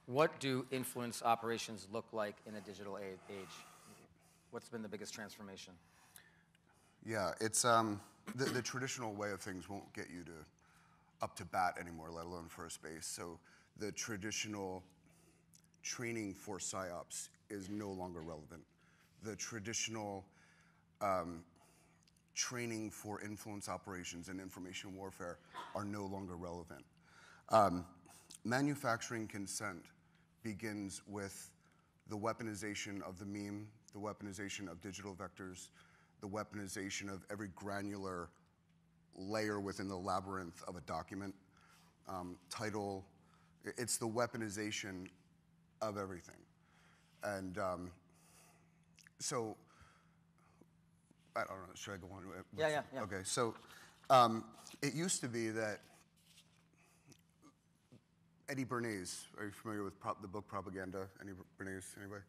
What do influence operations look like in a digital age? What's been the biggest transformation? Yeah, it's the traditional way of things won't get you to up to bat anymore, let alone first base. So the traditional training for PSYOPs is no longer relevant. The traditional training for influence operations and information warfare are no longer relevant. Manufacturing consent begins with the weaponization of the meme, the weaponization of digital vectors, the weaponization of every granular layer within the labyrinth of a document, title. It's the weaponization of everything. And so, I don't know, should I go on? Yeah. Okay, so it used to be that Eddie Bernays, are you familiar with the book Propaganda? Eddie Bernays, anybody?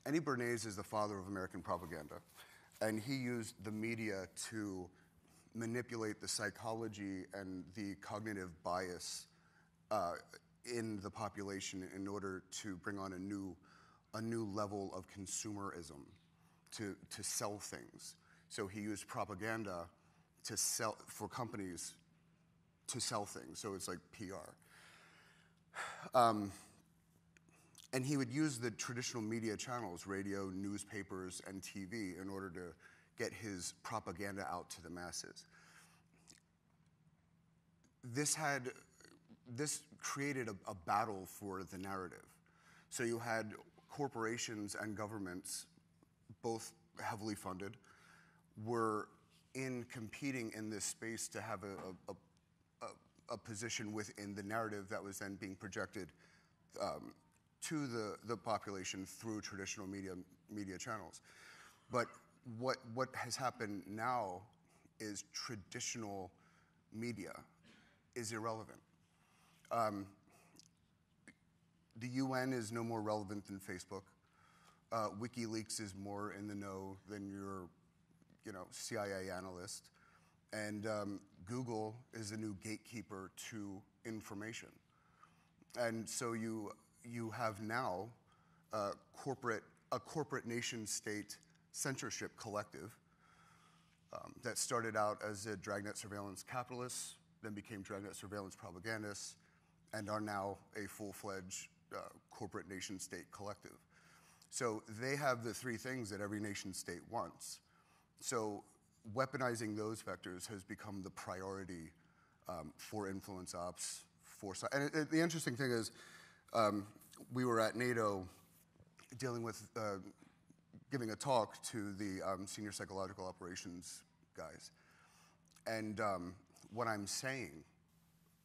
Eddie Bernays is the father of American propaganda, and he used the media to manipulate the psychology and the cognitive bias in the population in order to bring on a new level of consumerism, to sell things. So he used propaganda to sell for companies to sell things. So it's like PR. And he would use the traditional media channels, radio, newspapers, and TV, in order to get his propaganda out to the masses. This created a battle for the narrative. So you had corporations and governments, both heavily funded, were competing in this space to have a position within the narrative that was then being projected to the population through traditional media channels. But what has happened now is traditional media is irrelevant. The UN is no more relevant than Facebook. WikiLeaks is more in the know than your CIA analyst. And Google is the new gatekeeper to information. And so you have now a corporate nation-state censorship collective that started out as a dragnet surveillance capitalists, then became dragnet surveillance propagandists, and are now a full-fledged corporate nation-state collective. So they have the three things that every nation-state wants. So weaponizing those vectors has become the priority for influence ops. And the interesting thing is, we were at NATO dealing with, giving a talk to the senior psychological operations guys. And what I'm saying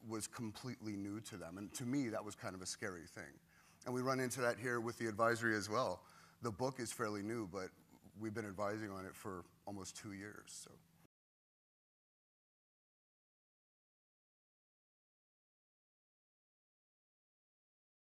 was completely new to them. And to me, that was kind of a scary thing. And we run into that here with the advisory as well. The book is fairly new, but we've been advising on it for almost 2 years. So.